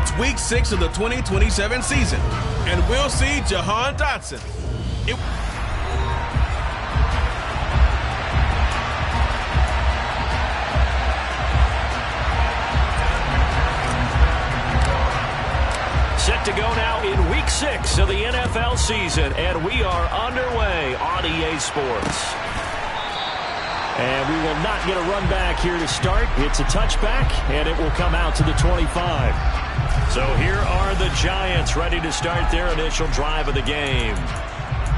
It's week 6 of the 2027 season, and we'll see Jahan Dotson. Set to go now in week 6 of the NFL season, and we are underway on EA Sports. And we will not get a run back here to start. It's a touchback, and it will come out to the 25. So here are the Giants ready to start their initial drive of the game.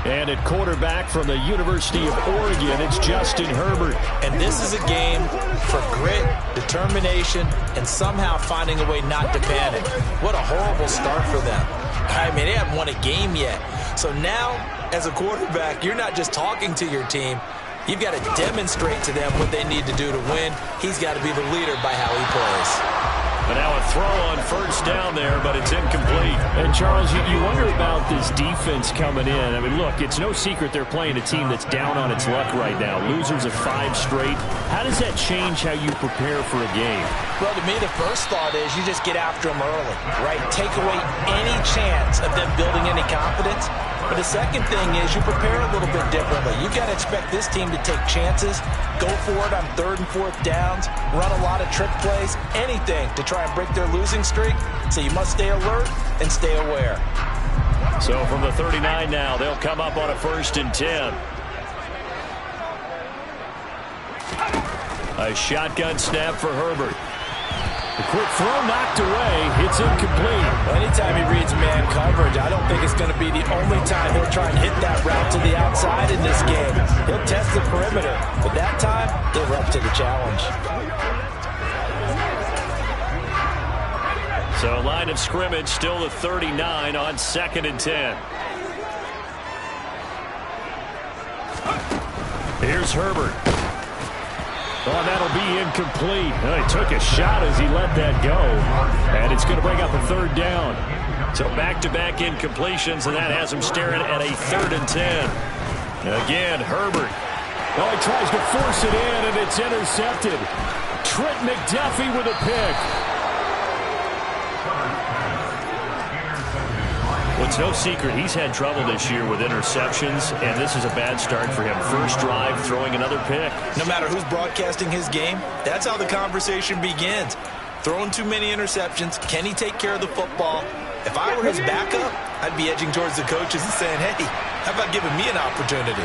And at quarterback from the University of Oregon, it's Justin Herbert. And this is a game for grit, determination, and somehow finding a way not to panic. What a horrible start for them. I mean, they haven't won a game yet. So now, as a quarterback, you're not just talking to your team. You've got to demonstrate to them what they need to do to win. He's got to be the leader by how he plays. But now a throw on first down there, but it's incomplete. And, Charles, you wonder about this defense coming in. I mean, look, it's no secret they're playing a team that's down on its luck right now. Losers of 5 straight. How does that change how you prepare for a game? Well, to me, the first thought is you just get after them early, right? Take away any chance of them building any confidence. But the second thing is you prepare a little bit differently. You've got to expect this team to take chances, go for it on 3rd and 4th downs, run a lot of trick plays, anything to try and break their losing streak. So you must stay alert and stay aware. So from the 39 now, they'll come up on a 1st and 10. A shotgun snap for Herbert. The quick throw knocked away. It's incomplete. Anytime he reads man coverage, I don't think it's going to be the only time he'll try and hit that route to the outside in this game. He'll test the perimeter, but that time, they're up to the challenge. So line of scrimmage still the 39 on 2nd and 10. Here's Herbert. Oh, that'll be incomplete. He took a shot as he let that go. And it's going to bring up a 3rd down. So back-to-back incompletions, and that has him staring at a 3rd and 10. Again, Herbert. Oh, he tries to force it in, and it's intercepted. Trent McDuffie with a pick. Well, it's no secret he's had trouble this year with interceptions, and this is a bad start for him. First drive, throwing another pick. No matter who's broadcasting his game, that's how the conversation begins. Throwing too many interceptions. Can he take care of the football? If I were his backup, I'd be edging towards the coaches and saying, hey, how about giving me an opportunity?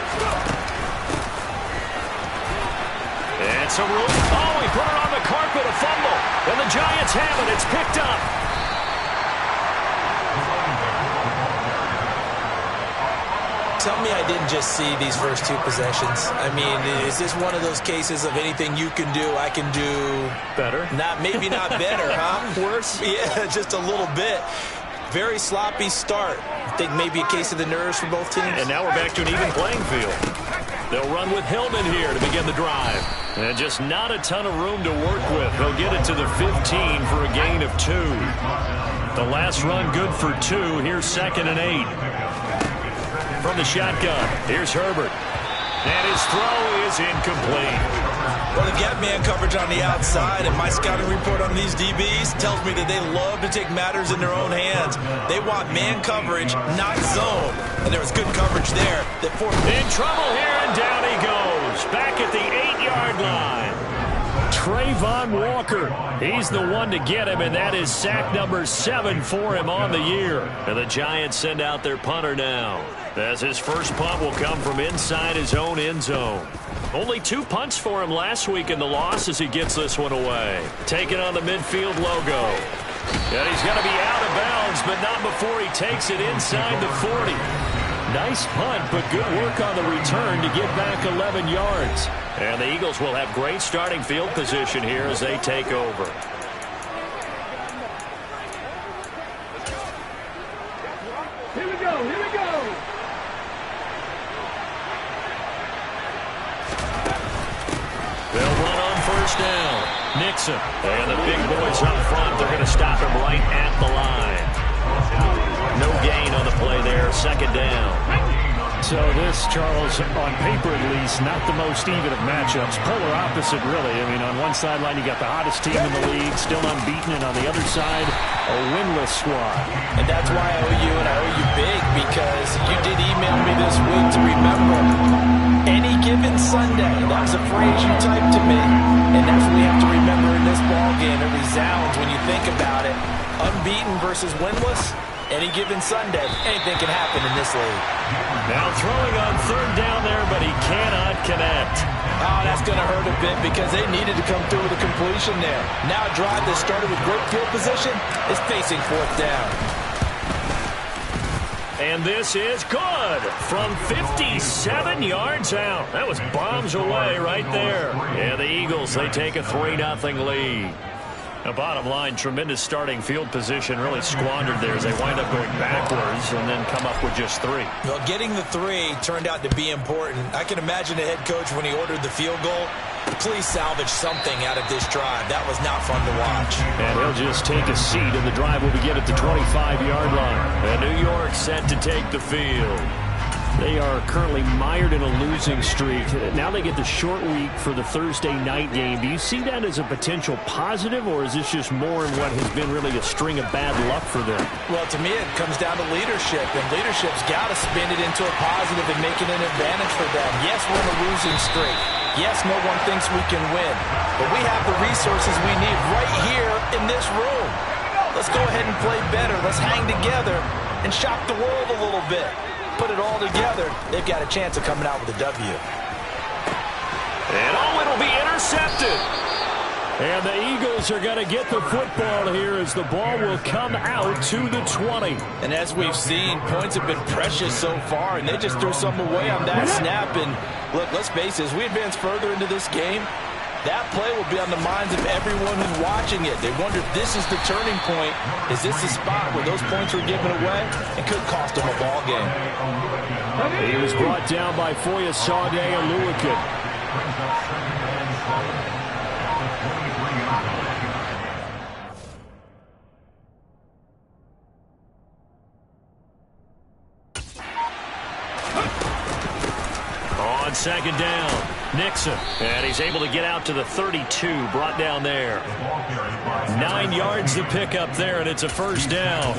And so, oh, he put it on the carpet, a fumble. And the Giants have it. It's picked up. Tell me I didn't just see these first 2 possessions. I mean, is this one of those cases of anything you can do, I can do better? Maybe not better, huh? Worse? Yeah, just a little bit. Very sloppy start. I think maybe a case of the nerves for both teams. And now we're back to an even playing field. They'll run with Hillman here to begin the drive. And just not a ton of room to work with. They'll get it to the 15 for a gain of 2. The last run good for 2. Here's 2nd and 8. From the shotgun, here's Herbert. And his throw is incomplete. Well, they got man coverage on the outside, and my scouting report on these DBs tells me that they love to take matters in their own hands. They want man coverage, not zone. And there was good coverage there. In trouble here, and down he goes. Back at the 8-yard line. Trayvon Walker, he's the one to get him, and that is sack number 7 for him on the year. And the Giants send out their punter now, as his first punt will come from inside his own end zone. Only 2 punts for him last week in the loss as he gets this one away. Taking on the midfield logo. And he's going to be out of bounds, but not before he takes it inside the 40. Nice punt, but good work on the return to get back 11 yards. And the Eagles will have great starting field position here as they take over. Here we go, here we go. They'll run on first down. Nixon. And the big boys up front, they're going to stop him right at the line. No gain on the play there, 2nd down. So this, Charles, on paper at least, not the most even of matchups. Polar opposite, really. I mean, on one sideline, you got the hottest team in the league, still unbeaten, and on the other side, a winless squad. And that's why I owe you, and I owe you big, because you did email me this week to remember any given Sunday. That was a phrase you typed to me, and that's what we have to remember in this ballgame. It resounds when you think about it. Unbeaten versus winless. Any given Sunday, anything can happen in this league. Now throwing on third down there, but he cannot connect. Oh, that's going to hurt a bit because they needed to come through with a completion there. Now a drive that started with great field position is facing fourth down. And this is good from 57 yards out. That was bombs away right there. Yeah, the Eagles, they take a 3-0 lead. The bottom line, tremendous starting field position, really squandered there as they wind up going backwards and then come up with just 3. Well, getting the 3 turned out to be important. I can imagine the head coach when he ordered the field goal. Please salvage something out of this drive. That was not fun to watch. And he'll just take a seat, and the drive will begin at the 25-yard line. And New York set to take the field. They are currently mired in a losing streak. Now they get the short week for the Thursday night game. Do you see that as a potential positive, or is this just more in what has been really a string of bad luck for them? Well, to me, it comes down to leadership, and leadership's got to spin it into a positive and make it an advantage for them. Yes, we're in a losing streak. Yes, no one thinks we can win, but we have the resources we need right here in this room. Let's go ahead and play better. Let's hang together and shock the world a little bit. Put it all together, they've got a chance of coming out with a W. And it'll be intercepted. And the Eagles are going to get the football here as the ball will come out to the 20. And as we've seen, points have been precious so far, and they just threw some away on that snap. And look, let's face it, as we advance further into this game, that play will be on the minds of everyone who's watching it. They wonder if this is the turning point. Is this the spot where those points were given away? It could cost them a ball game. He was brought down by Foya Sade and Lewican. On second down, Nixon, and he's able to get out to the 32, brought down there. 9 yards to pick up there, and it's a first down.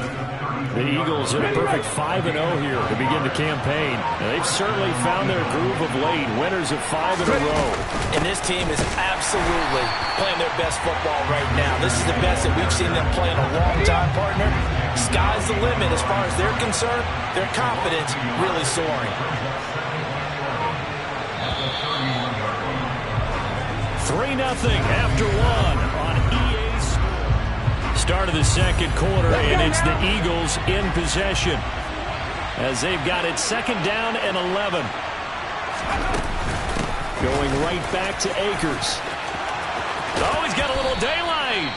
The Eagles in a perfect 5-0 here to begin the campaign. And they've certainly found their groove of late, winners of 5 in a row. And this team is absolutely playing their best football right now. This is the best that we've seen them play in a long time, partner. Sky's the limit as far as they're concerned. Their confidence really soaring. 3-0 after 1 on EA Sports. Start of the second quarter, and it's the Eagles in possession as they've got it second down and 11. Going right back to Akers. Oh, he's got a little daylight.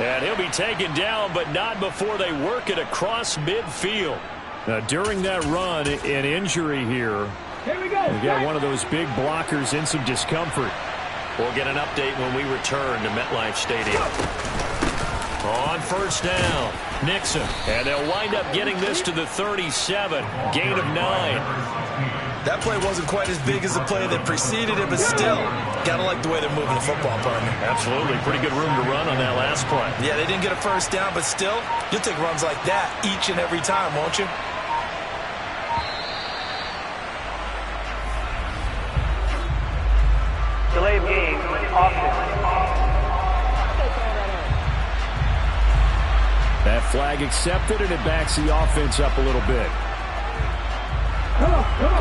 And he'll be taken down, but not before they work it across midfield. Now, during that run, an injury here. Here we go. We got one of those big blockers in some discomfort. We'll get an update when we return to MetLife Stadium. On first down, Nixon. And they'll wind up getting this to the 37. Gain of 9. That play wasn't quite as big as the play that preceded it, but still, got to like the way they're moving the football, partner. Absolutely. Pretty good room to run on that last play. Yeah, they didn't get a first down, but still, you'll take runs like that each and every time, won't you? Delay of game, offense. That flag accepted, and it backs the offense up a little bit.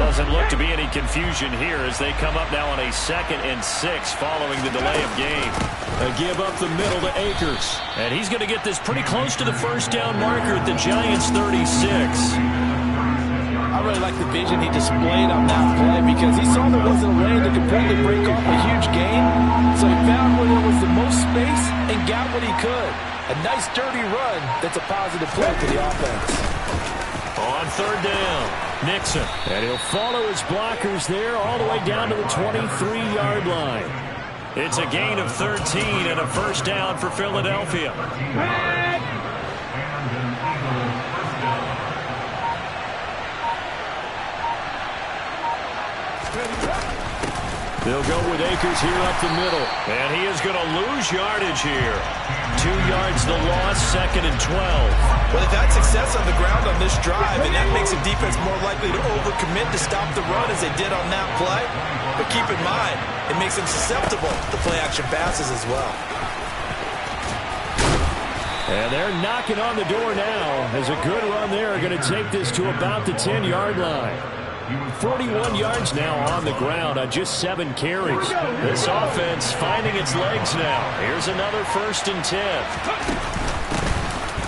Doesn't look to be any confusion here as they come up now on a 2nd and 6 following the delay of game. A give up the middle to Akers. And he's going to get this pretty close to the first down marker at the Giants' 36. I really like the vision he displayed on that play because he saw there wasn't a lane to completely break off a huge gain. So he found where there was the most space and got what he could. A nice dirty run that's a positive play for the offense. On third down, Nixon. And he'll follow his blockers there all the way down to the 23-yard line. It's a gain of 13 and a first down for Philadelphia. They'll go with Akers here up the middle. And he is going to lose yardage here. 2 yards the loss, 2nd and 12. Well, they've had success on the ground on this drive, and that makes the defense more likely to overcommit to stop the run as they did on that play. But keep in mind, it makes them susceptible to play-action passes as well. And they're knocking on the door now as a good run there are going to take this to about the 10-yard line. 41 yards now on the ground on just 7 carries. This offense finding its legs now. Here's another 1st and 10.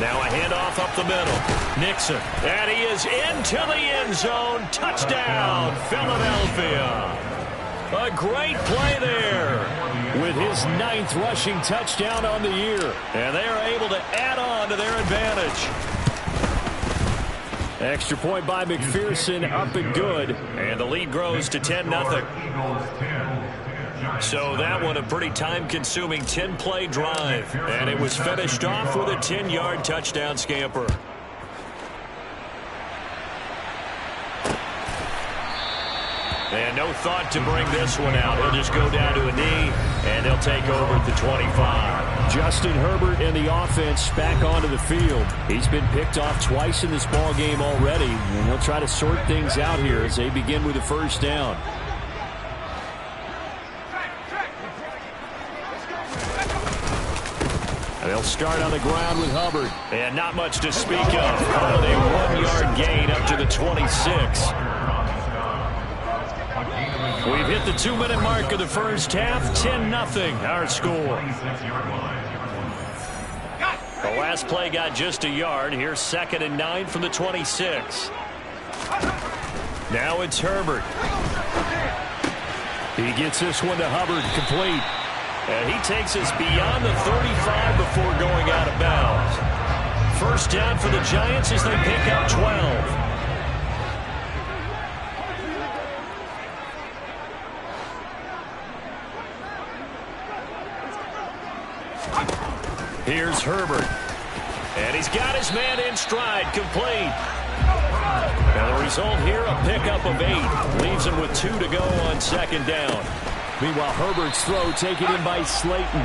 Now a handoff up the middle. Nixon. And he is into the end zone. Touchdown, Philadelphia. A great play there with his 9th rushing touchdown on the year. And they are able to add on to their advantage. Extra point by McPherson, up and good. And the lead grows to 10-0. So that one a pretty time-consuming 10-play drive. And it was finished off with a 10-yard touchdown scamper. And no thought to bring this one out. He'll just go down to a knee, and they'll take over at the 25. Justin Herbert and the offense back onto the field. He's been picked off twice in this ball game already, and he'll try to sort things out here as they begin with a 1st down. They'll start on the ground with Hubbard. And not much to speak of. Oh, a 1-yard gain up to the 26. We've hit the 2-minute mark of the first half. 10-0 our score. The last play got just a yard. Here's 2nd and 9 from the 26. Now it's Herbert. He gets this one to Hubbard, complete. And he takes us beyond the 35 before going out of bounds. 1st down for the Giants as they pick up 12. Here's Herbert. And he's got his man in stride, complete. And the result here, a pickup of 8. Leaves him with 2 to go on 2nd down. Meanwhile, Herbert's throw taken in by Slayton.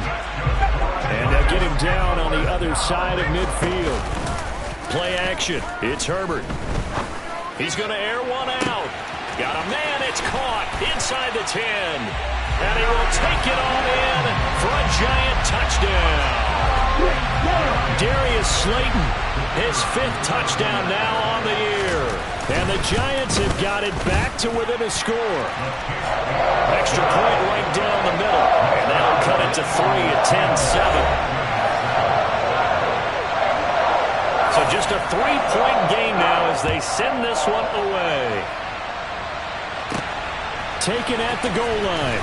And they'll get him down on the other side of midfield. Play action. It's Herbert. He's going to air one out. Got a man. It's caught inside the 10. And he will take it on in for a Giant touchdown. Darius Slayton, his 5th touchdown now on the year. And the Giants have got it back to within a score. Extra point right down the middle. And that'll cut it to 3 at 10-7. So just a 3-point game now as they send this one away. Taken at the goal line.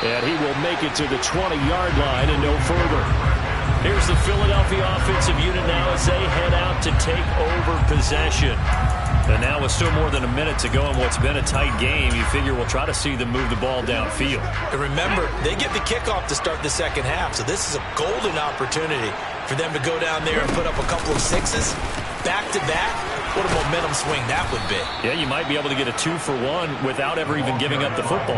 And he will make it to the 20-yard line and no further. Here's the Philadelphia offensive unit now as they head out to take over possession. And now with still more than a minute to go in what's been a tight game, you figure we'll try to see them move the ball downfield. And remember, they get the kickoff to start the 2nd half, so this is a golden opportunity for them to go down there and put up a couple of 6s back-to-back. What a momentum swing that would be. Yeah, you might be able to get a 2-for-1 without ever even giving up the football.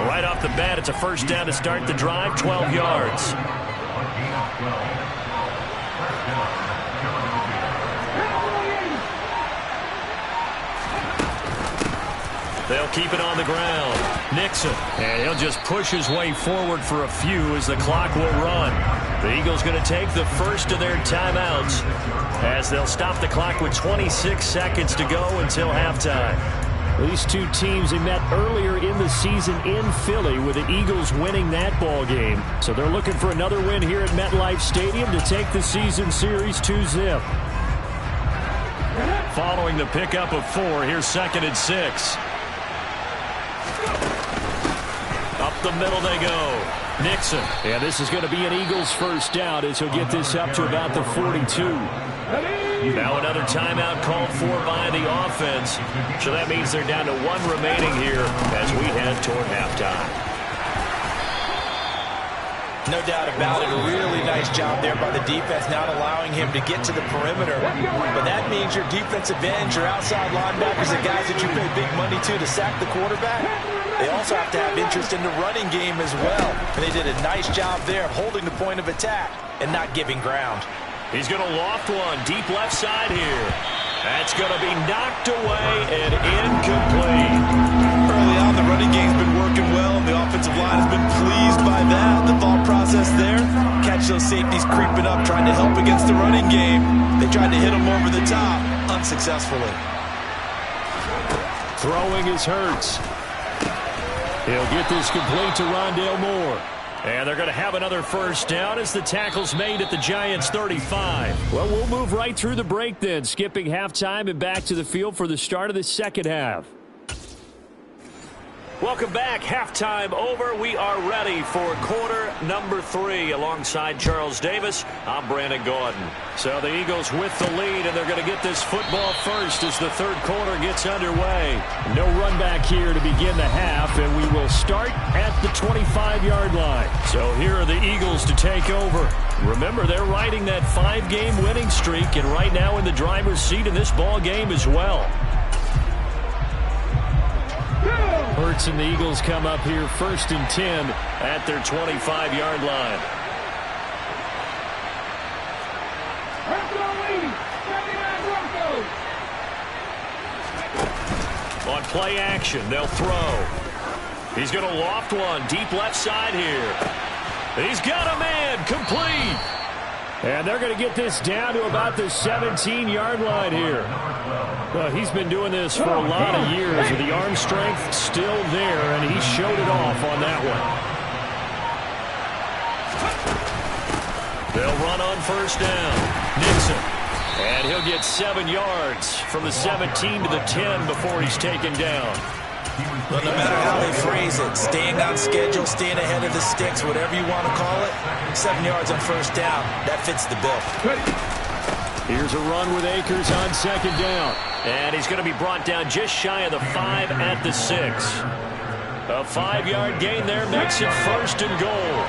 Right off the bat, it's a 1st down to start the drive, 12 yards. They'll keep it on the ground. Nixon, and he'll just push his way forward for a few as the clock will run. The Eagles going to take the first of their timeouts as they'll stop the clock with 26 seconds to go until halftime. These two teams, they met earlier in the season in Philly with the Eagles winning that ball game. So they're looking for another win here at MetLife Stadium to take the season series 2-0. Following the pickup of 4, here's 2nd and 6. Up the middle they go. Nixon. Yeah, this is going to be an Eagles 1st down as he'll get this up to about the 42. Now another timeout called for by the offense. So that means they're down to 1 remaining here as we head toward halftime. No doubt about it. A really nice job there by the defense, not allowing him to get to the perimeter. But that means your defensive ends, your outside linebackers, the guys that you pay big money to sack the quarterback, they also have to have interest in the running game as well. And they did a nice job there of holding the point of attack and not giving ground. He's going to loft one deep left side here. That's going to be knocked away and incomplete. Early on, the running game's been working well, and the offensive line has been pleased by that. The thought process there, catch those safeties creeping up, trying to help against the running game. They tried to hit them over the top, unsuccessfully. Throwing is Hurts. He'll get this complete to Rondale Moore. And they're going to have another first down as the tackle's made at the Giants' 35. Well, we'll move right through the break then, skipping halftime and back to the field for the start of the second half. Welcome back. Halftime over. We are ready for quarter number 3. Alongside Charles Davis, I'm Brandon Gordon. So the Eagles with the lead, and they're going to get this football first as the third quarter gets underway. No run back here to begin the half, and we will start at the 25-yard line. So here are the Eagles to take over. Remember, they're riding that 5-game winning streak, and right now in the driver's seat in this ball game as well. Hurts and the Eagles come up here 1st and 10 at their 25-yard line. On play action, they'll throw. He's going to loft one deep left side here. He's got a man, complete. And they're going to get this down to about the 17-yard line here. Well, he's been doing this for a lot of years with the arm strength still there, and he showed it off on that one. They'll run on first down. Nixon. And he'll get 7 yards from the 17 to the 10 before he's taken down. Well, no matter how they phrase it, staying on schedule, staying ahead of the sticks, whatever you want to call it, 7 yards on first down, that fits the bill. Here's a run with Akers on second down. And he's going to be brought down just shy of the 5 at the 6. A 5-yard gain there makes it 1st and goal.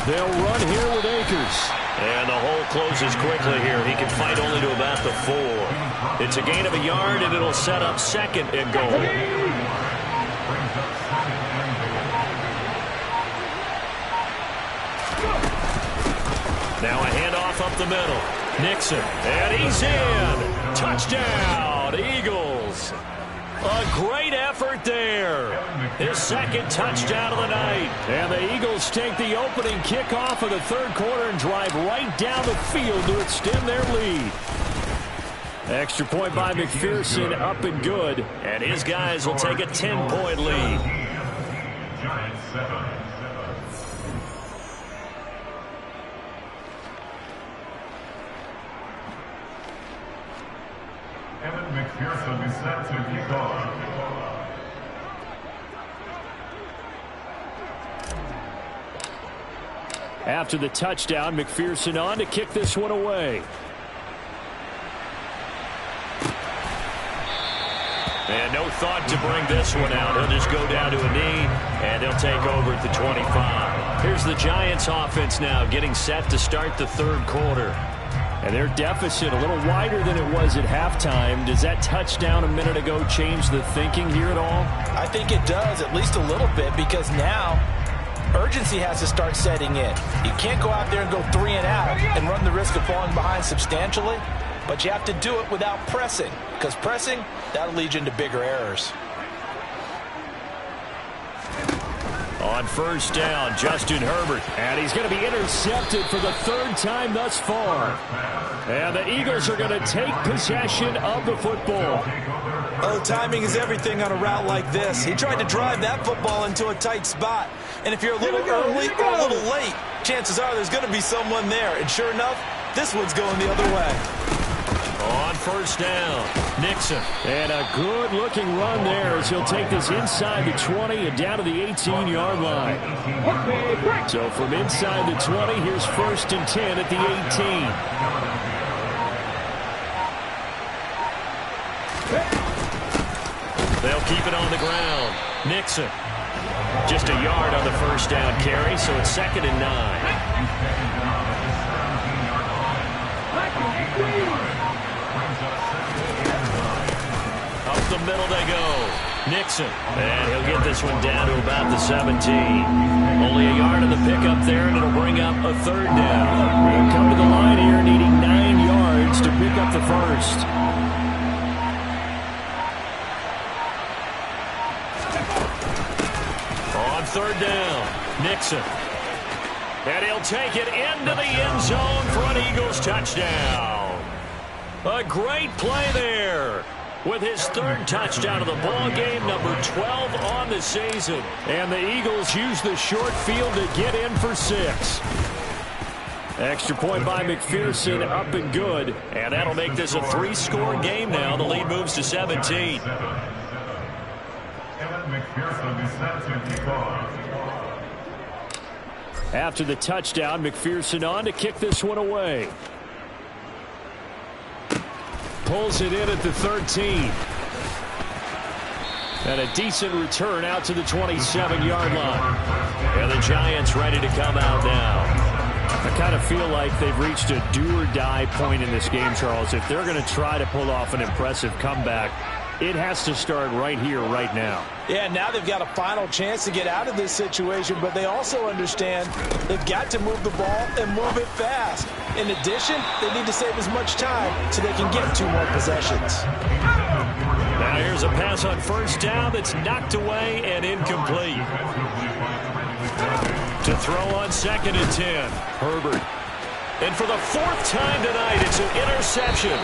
They'll run here with Akers. And the hole closes quickly here. He can fight only to about the 4. It's a gain of a yard, and it'll set up 2nd and goal. Now a handoff up the middle. Nixon, and he's in. Touchdown, Eagles. A great effort there. His 2nd touchdown of the night. And the Eagles take the opening kickoff of the third quarter and drive right down the field to extend their lead. Extra point by McPherson, up and good. And his guys will take a 10-point lead. Giants 7. McPherson is set to kick off. After the touchdown, McPherson on to kick this one away. And no thought to bring this one out. He'll just go down to a knee, and they'll take over at the 25. Here's the Giants offense now getting set to start the third quarter. And their deficit a little wider than it was at halftime. Does that touchdown a minute ago change the thinking here at all? I think it does, at least a little bit, because now urgency has to start setting in. You can't go out there and go 3 and out and run the risk of falling behind substantially, but you have to do it without pressing, because pressing, that'll lead you into bigger errors. On first down, Justin Herbert. And he's going to be intercepted for the 3rd time thus far. And the Eagles are going to take possession of the football. Oh, timing is everything on a route like this. He tried to drive that football into a tight spot. And if you're a little early or a little late, chances are there's going to be someone there. And sure enough, this one's going the other way. On first down, Nixon. And a good-looking run there as he'll take this inside the 20 and down to the 18-yard line. So from inside the 20, here's 1st and 10 at the 18. They'll keep it Nixon. Just a yard on the first down carry, so it's 2nd and 9. Up the middle they go. Nixon. And he'll get this one down to about the 17. Only a yard on the pickup there, and it'll bring up a 3rd down. We'll come to the line here needing 9 yards to pick up the first. On 3rd down, Nixon. And he'll take it into the end zone for an Eagles touchdown. A great play there. With his 3rd touchdown of the ball game, number 12 on the season. And the Eagles use the short field to get in for 6. Extra point by McPherson, up and good. And that'll make this a 3-score game now. The lead moves to 17. After the touchdown, McPherson on to kick this one away. Pulls it in at the 13. And a decent return out to the 27-yard line. And the Giants ready to come out now. I kind of feel like they've reached a do-or-die point in this game, Charles. If they're going to try to pull off an impressive comeback, it has to start right here, right now. Yeah, now they've got a final chance to get out of this situation, but they also understand they've got to move the ball and move it fast. In addition, they need to save as much time so they can get 2 more possessions. Now here's a pass on 1st down that's knocked away and incomplete. To throw on 2nd and 10, Herbert. And for the 4th time tonight, it's an interception.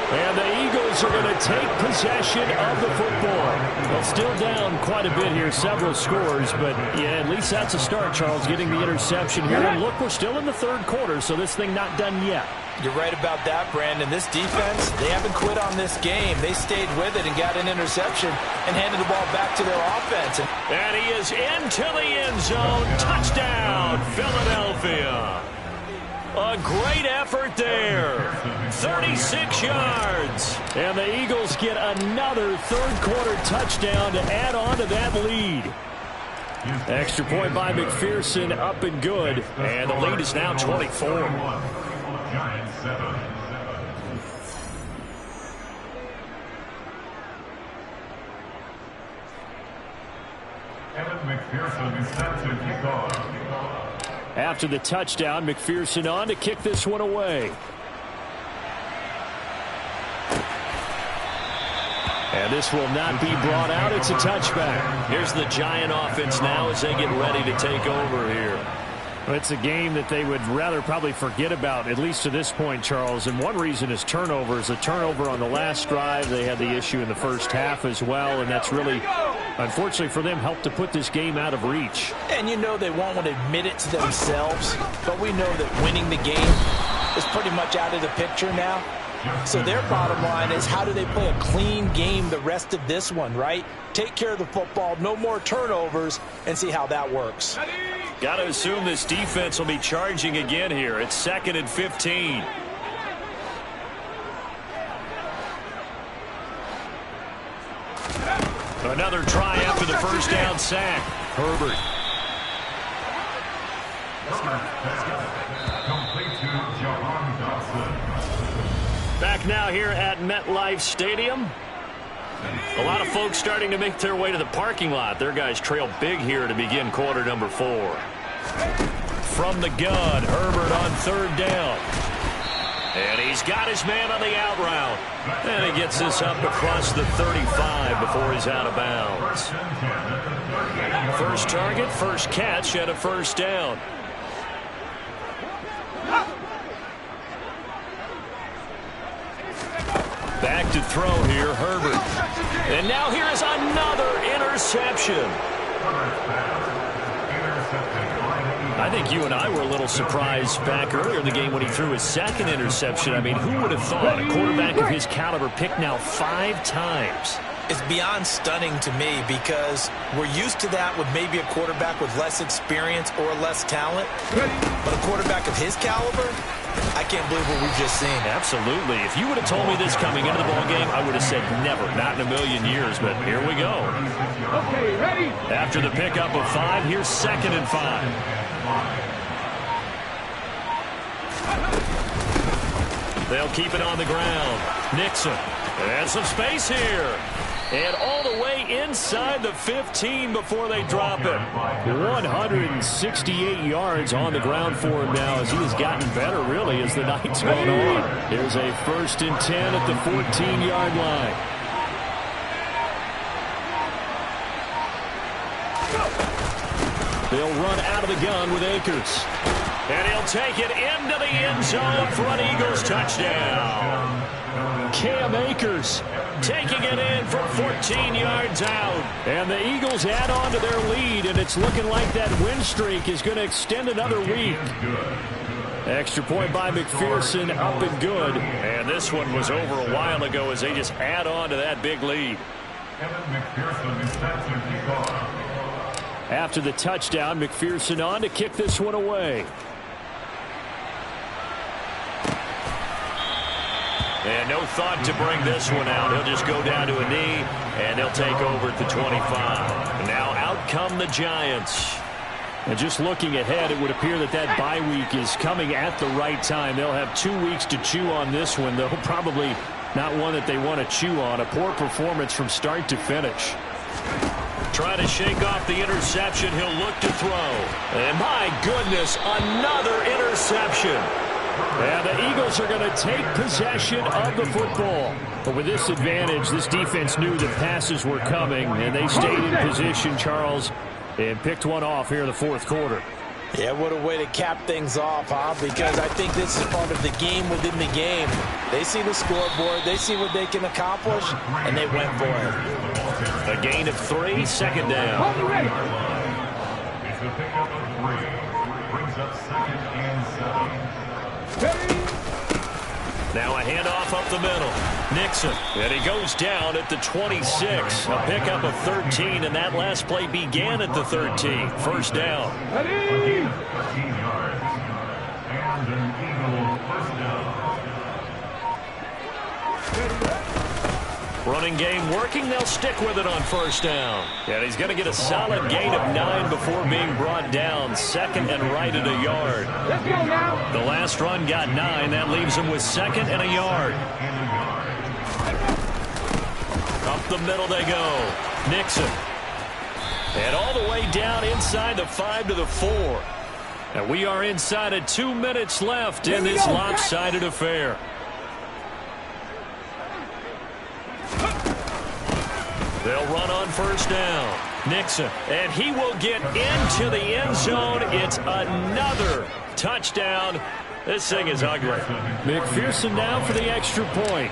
And the Eagles are going to take possession of the football. Well, still down quite a bit here, several scores, but yeah, at least that's a start, Charles, getting the interception here. And look, we're still in the 3rd quarter, so this thing not done yet. You're right about that, Brandon. This defense, they haven't quit on this game. They stayed with it and got an interception and handed the ball back to their offense. And he is into the end zone. Touchdown, Philadelphia. A great effort there. 36 yards. And the Eagles get another 3rd quarter touchdown to add on to that lead. Extra point by McPherson, up and good. And the lead is now 24. Giants 7. Evan McPherson is set to kick off. After the touchdown, McPherson on to kick this one away. And this will not be brought out. It's a touchback. Here's the Giant offense now as they get ready to take over here. Well, it's a game that they would rather probably forget about, at least to this point, Charles. And one reason is turnovers. A turnover on the last drive. They had the issue in the first half as well, and that's really, unfortunately for them, helped to put this game out of reach. And you know they won't want to admit it to themselves, but we know that winning the game is pretty much out of the picture now. So their bottom line is, how do they play a clean game the rest of this one, right? Take care of the football, no more turnovers, and see how that works. Got to assume this defense will be charging again here. It's 2nd and 15. Another try after the first down sack. Herbert. Back now here at MetLife Stadium. A lot of folks starting to make their way to the parking lot. Their guys trail big here to begin quarter number 4. From the gun, Herbert on 3rd down. And he's got his man on the out route. And he gets this up across the 35 before he's out of bounds. First target, first catch, and a 1st down. Back to throw here, Herbert. And now here is another interception. I think you and I were a little surprised back earlier in the game when he threw his 2nd interception. I mean, who would have thought a quarterback of his caliber picked now 5 times? is beyond stunning to me because we're used to that with maybe a quarterback with less experience or less talent. But a quarterback of his caliber, I can't believe what we've just seen. Absolutely. If you would have told me this coming into the ballgame, I would have said never, not in a million years. But here we go. Okay, ready? After the pickup of 5, here's 2nd and 5. They'll keep it on the ground. Nixon. And some space here. And all the way inside the 15 before they drop it. 168 yards on the ground for him now as he has gotten better, really, as the night's gone on. Here's a 1st and 10 at the 14-yard line. They'll run out of the gun with Akers. And he'll take it into the end zone for an Eagles touchdown. Cam Akers taking it in from 14 yards out. And the Eagles add on to their lead, and it's looking like that win streak is going to extend another week. Extra point by McPherson, up and good. And this one was over a while ago as they just add on to that big lead. After the touchdown, McPherson on to kick this one away. And no thought to bring this one out. He'll just go down to a knee, and they'll take over at the 25. And now out come the Giants. And just looking ahead, it would appear that that bye week is coming at the right time. They'll have 2 weeks to chew on this one, though probably not one that they want to chew on. A poor performance from start to finish. Trying to shake off the interception. He'll look to throw. And my goodness, another interception. And the Eagles are going to take possession of the football. But with this advantage, this defense knew that passes were coming, and they stayed in position, Charles, and picked one off here in the 4th quarter. Yeah, what a way to cap things off, huh? Because I think this is part of the game within the game. They see the scoreboard, they see what they can accomplish, and they went for it. A gain of 3, 2nd down. It's a pickup of 3. Brings up 2nd and 7. Now a handoff up the middle. Nixon. And he goes down at the 26. A pickup of 13, and that last play began at the 13. 1st down. 13 yards. And an Eagle 1st down. Running game working. They'll stick with it on 1st down. And he's going to get a solid gain of 9 before being brought down. 2nd and right at a yard. Let's go now. The last run got 9. That leaves him with 2nd and a yard. Up the middle they go. Nixon. And all the way down inside the 5 to the 4. And we are inside of 2 minutes left in this lopsided affair. They'll run on 1st down. Nixon, and he will get into the end zone. It's another touchdown. This thing is ugly. McPherson now for the extra point.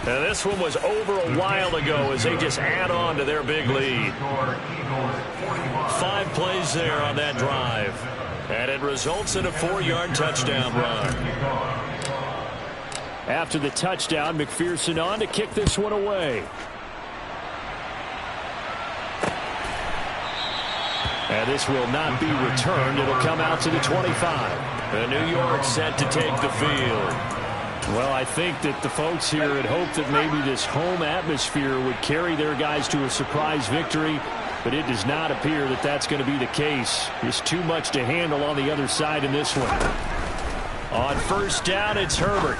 And this one was over a while ago as they just add on to their big lead. 5 plays there on that drive. And it results in a 4-yard touchdown run. After the touchdown, McPherson on to kick this one away. And this will not be returned. It'll come out to the 25. And New York set to take the field. Well, I think that the folks here had hoped that maybe this home atmosphere would carry their guys to a surprise victory, but it does not appear that that's going to be the case. There's too much to handle on the other side in this one. On 1st down, it's Herbert.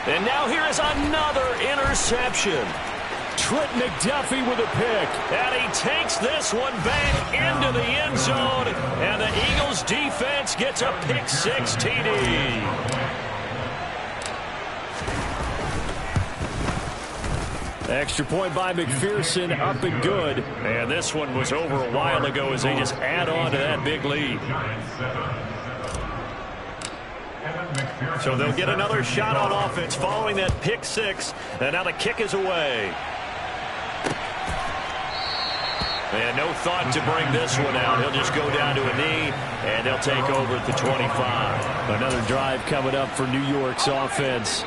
And now here is another interception. Trent McDuffie with a pick. And he takes this one back into the end zone. And the Eagles defense gets a pick-6 TD. Extra point by McPherson, up and good. And this one was over a while ago as they just add on to that big lead. So they'll get another shot on offense following that pick-6. And now the kick is away. And no thought to bring this one out. He'll just go down to a knee, and they'll take over at the 25. Another drive coming up for New York's offense.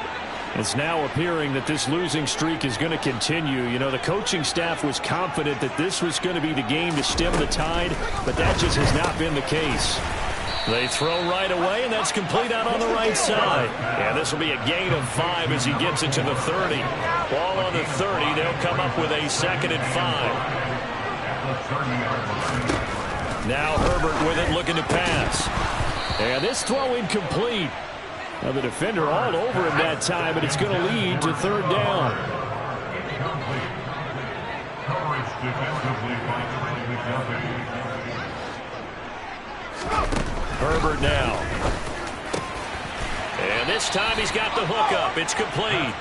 It's now appearing that this losing streak is going to continue. You know, the coaching staff was confident that this was going to be the game to stem the tide, but that just has not been the case. They throw right away, and that's complete out on the right side. And this will be a gain of 5 as he gets it to the 30. Ball on the 30. They'll come up with a 2nd and 5. Now Herbert with it, looking to pass. And this throw incomplete. Now the defender all over him that time, but it's going to lead to 3rd down. Herbert now. And this time he's got the hook up. It's complete.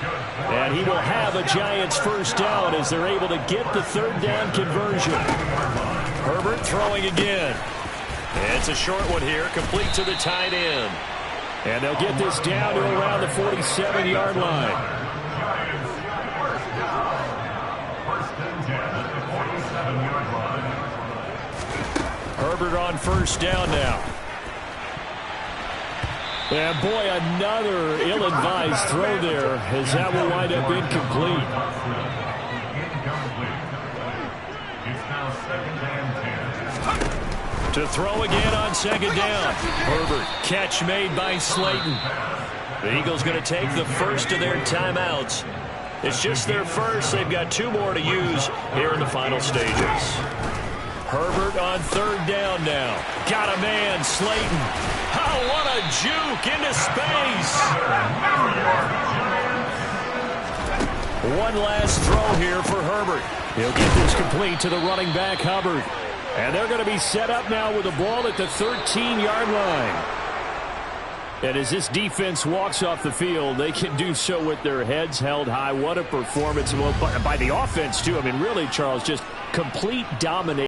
And he will have a Giants 1st down as they're able to get the 3rd down conversion. Herbert throwing again. And it's a short one here, complete to the tight end. And they'll get this down to around the 47-yard line. Herbert on 1st down now. And boy, another ill-advised throw there, as that will wind up incomplete. To throw again on 2nd down. Herbert, catch made by Slayton. The Eagles going to take the first of their timeouts. It's just their first. They've got 2 more to use here in the final stages. Herbert on 3rd down now. Got a man, Slayton. Oh, what a juke into space. One last throw here for Herbert. He'll get this complete to the running back, Hubbard. And they're going to be set up now with the ball at the 13-yard line. And as this defense walks off the field, they can do so with their heads held high. What a performance by the offense, too. I mean, really, Charles, just complete domination.